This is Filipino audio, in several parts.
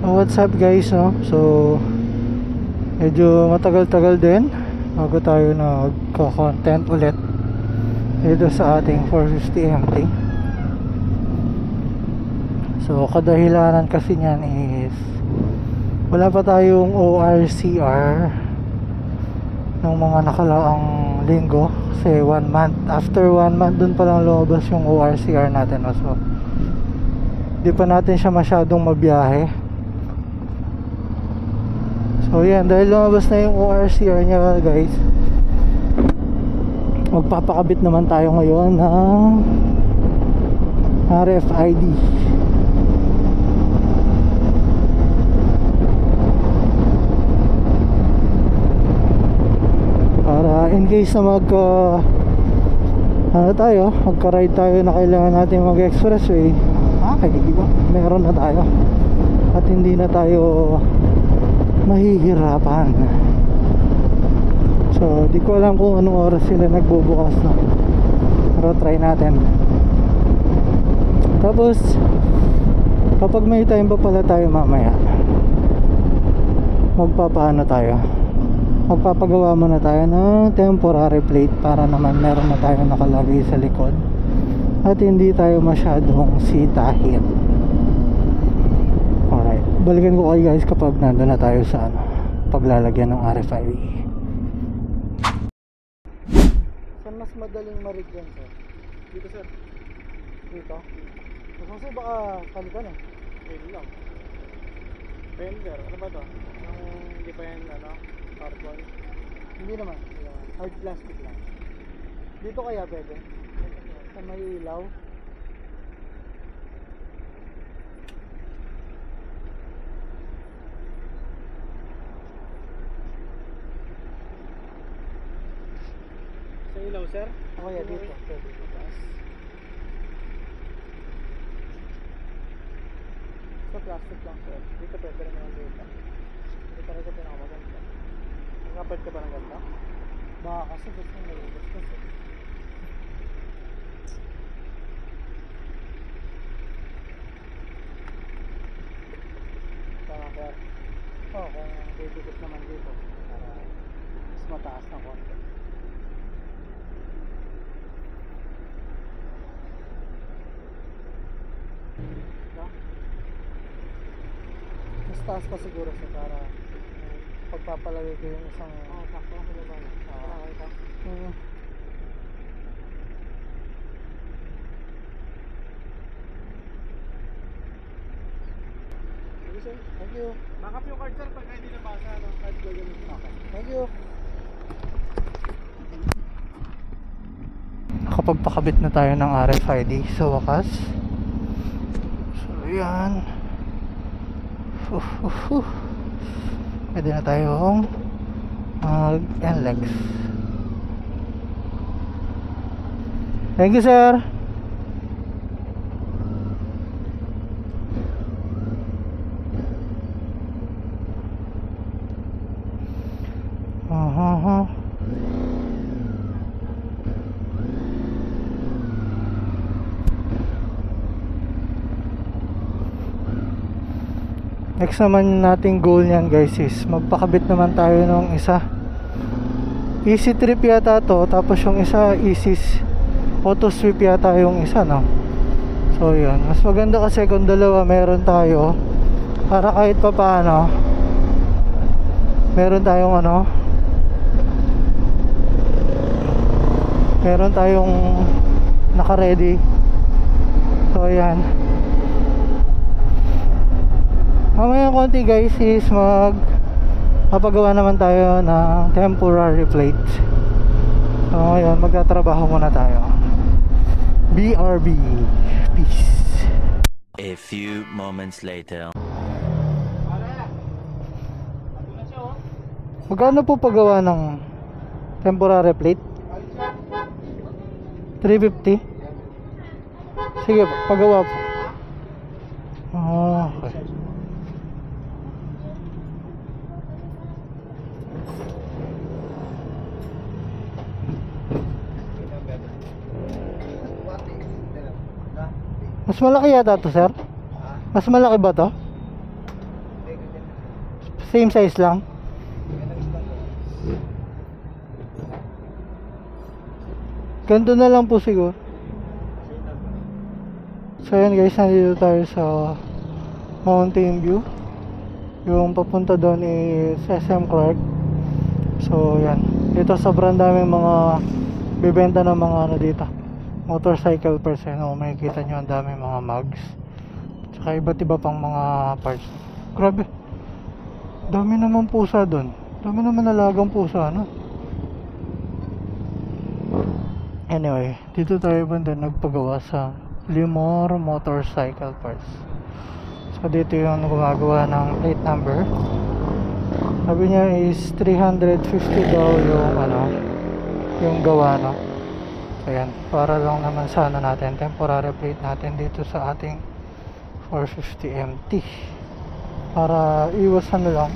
What's up guys, no? So medyo matagal-tagal din bago tayo nagko-content ulit dito sa ating 450 MT. So kadahilanan kasi niyan is wala pa tayong ORCR ng mga nakalaang linggo kasi 1 month. After 1 month dun pa lang lumabas yung ORCR natin, no? So di pa natin siya masyadong mabiyahe. So yan, dahil lumabas na yung ORCR nya guys, magpapakabit naman tayo ngayon ng RFID. Para in case na magka-ride tayo na kailangan natin mag-expressway, diba? Meron na tayo at hindi na tayo mahihirapan. So di ko alam kung anong oras sila nagbubukas, no? Pero try natin. Tapos kapag may time pa pala tayo mamaya, magpapagawa muna tayo ng temporary plate para naman meron na tayo nakalagay sa likod at hindi tayo masyadong sitahin. Alright, balikan ko kayo guys kapag nandun na tayo sa paglalagyan ng RFID. Saan mas madaling marig yan, sir? Dito, sir. Dito? Kasi baka palitan eh. Ayun lang. Fender, ano ba to? Yung hindi pa yan, carbon. Hindi naman. Hard plastic lang. Dito kaya pwede? Sa may ilaw? Sa ilaw, sir? O kaya dito? Pwede. Sa plastic lang, sir. Dito pwede rin naman dito. Dito talaga pinakamaganda. Nagkapad ka pa ng ganda? Baka kasi gusto may ilus kasi. Tama, sir. Oo, kung didikit naman dito para mas mataas na konti. Mas taas pa siguro siya para pagpapalagay ko yung isang Sakto ako naman. Nakakita. Sige, sir. Thank you. Backup yung card, sir, pagka hindi nabasa, card ko yun. Okay. Thank you. Nakapagpakabit na tayo ng RFID sa wakas. So yan. Pwede na tayong mag-NLEX. Thank you, sir. Next naman nating goal niyan guys is magpakabit naman tayo ng isa. Easy trip yata to, tapos yung isa Easy auto sweep yata yung isa, no? So yun, mas maganda kasi kung dalawa meron tayo para kahit pa paano meron tayong meron tayong naka-ready. So yan, mamaya konti guys is magpapagawa naman tayo ng temporary plate. So ngayon magtatrabaho muna tayo. BRB, peace. A few moments later. Magkano po paggawa ng temporary plate? 350. Sige po, pagawa po. Okay. Ha? Mas malaki yata to, sir? Mas malaki ba to? Same size lang. Ganito na lang po siguro. So yan guys, nandito tayo sa Mountain View. Yung papunta doon is SM Clark. So yan, dito sobrang daming mga bibenta ng mga ano dito, motorcycle person. Makikita nyo ang daming mga mugs, tsaka iba't iba pang mga parts. Grabe, dami naman pusa doon. Dami naman nalagang pusa, no? Anyway, dito tayo banda nagpagawa sa Limor Motorcycle Parts. So dito yung gumagawa ng plate number. Sabi niya is 350 daw yung ano, yung gawa, no? So yan, para lang naman sana natin temporary plate natin dito sa ating 450 MT, para iwas ano lang,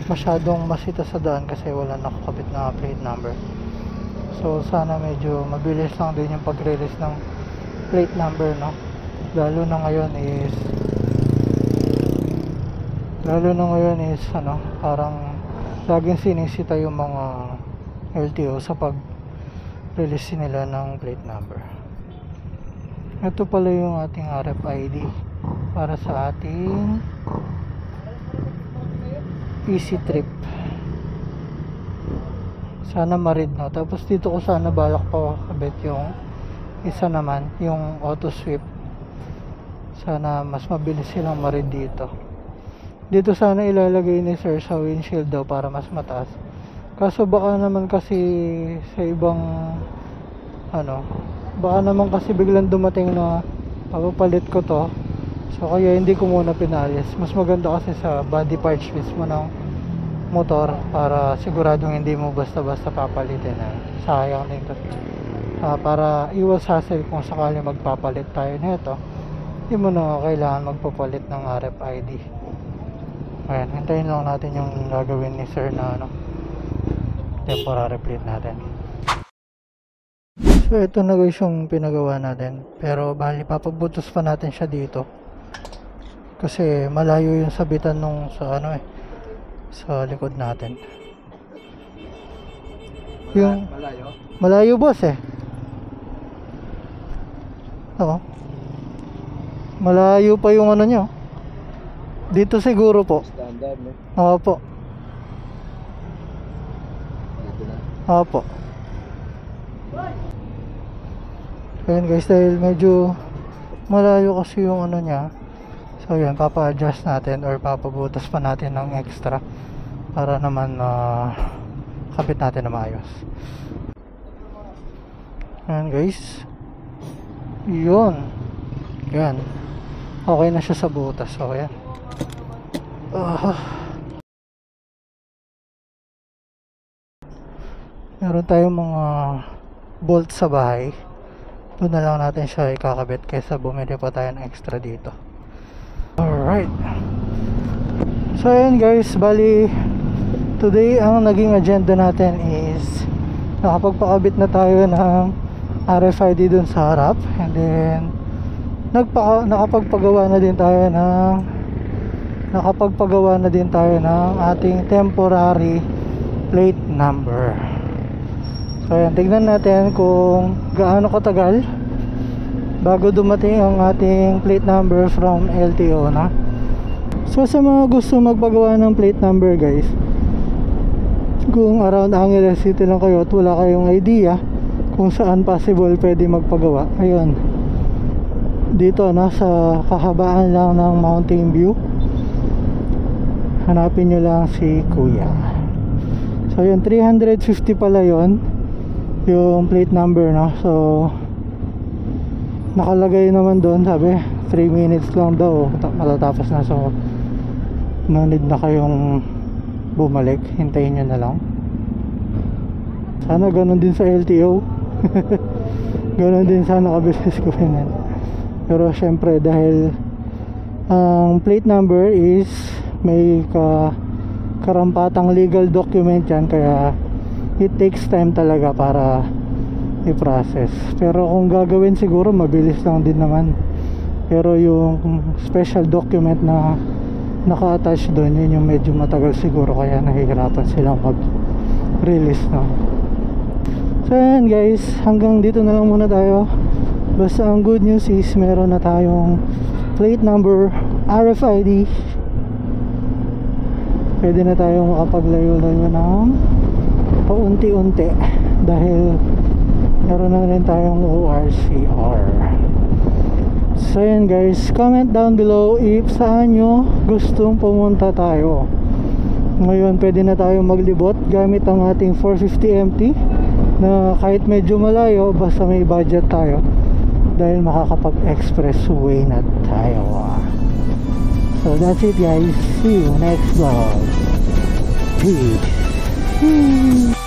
masyadong masita sa daan kasi wala nakakabit na plate number. So sana medyo mabilis lang din yung pag-release ng plate number, no? Lalo na ngayon is ano, parang laging sinisita yung mga LTO sa pag-release nila ng plate number. Ito pala yung ating RFID para sa ating easy trip. Sana ma-read, no? Tapos dito ko sana balak pa kabit yung isa naman, yung auto sweep. Sana mas mabilis silang ma-read dito. Dito sana ilalagay ni sir sa windshield daw para mas mataas. Kaso baka naman kasi sa ibang ano, baka naman kasi biglang dumating na papapalit ko to. So kaya hindi ko muna pinalis. Mas maganda kasi sa body parts mismo ng motor, para siguradong hindi mo basta-basta papalitin. Sayang din kasi. Para iwas hassle kung sakali magpapalit tayo nito, hindi mo na kailangan magpapalit ng RFID. Ayan, hintayin lang natin yung gagawin ni sir na ano, temporary plate natin. So ito na guys yung pinagawa natin, pero bali papabutos pa natin siya dito kasi malayo yung sabitan nung sa ano sa likod natin. Yung malayo boss oo, malayo pa yung ano nyo dito siguro po. Standard, no? Opo. Dito na. Opo. Ayan guys, dahil medyo malayo kasi yung ano niya, so yan, papa-adjust natin or papabutas pa natin ng extra para naman kapit natin na maayos. Ayan guys, yun, yan, okay na siya sa butas. So yan, meron tayong mga bolt sa bahay, doon na lang natin siya ikakabit kaysa bumili pa tayo ng extra dito. Alright, so ayan guys, bali today ang naging agenda natin is nakapagpakabit na tayo ng RFID dun sa harap, and then nakapagpagawa na din tayo ng ating temporary plate number. So ayan, tignan natin kung gaano katagal bago dumating ang ating plate number from LTO na. So sa mga gusto magpagawa ng plate number guys, kung around Angeles City lang kayo at wala kayong idea kung saan possible pwede magpagawa, ayun, dito sa kahabaan lang ng Mountain View, hanapin nyo lang si Kuya. So yun, 350 pala yun yung plate number, no? So nakalagay naman doon, sabi 3 minutes lang daw matatapos na. So no need na kayong bumalik, hintayin nyo na lang. Sana ganun din sa LTO. Ganun din sana ka-business ko yun. Pero syempre dahil ang plate number is may karampatang legal document yan, kaya it takes time talaga para i-process. Pero kung gagawin siguro mabilis lang din naman. Pero yung special document na naka-attach doon, yun yung medyo matagal siguro kaya nahihirapan silang mag-release na. So ayan guys, hanggang dito na lang muna tayo. Basta ang good news is meron na tayong plate number, RFID. Pwede na tayong makapaglayo-layo ng paunti-unti dahil meron na rin tayong ORCR. So yun guys, comment down below if saan nyo gustong pumunta tayo. Ngayon pwede na tayong maglibot gamit ang ating 450 MT na kahit medyo malayo basta may budget tayo dahil makakapag-expressway na tayo. So that's it guys, see you next vlog. Peace.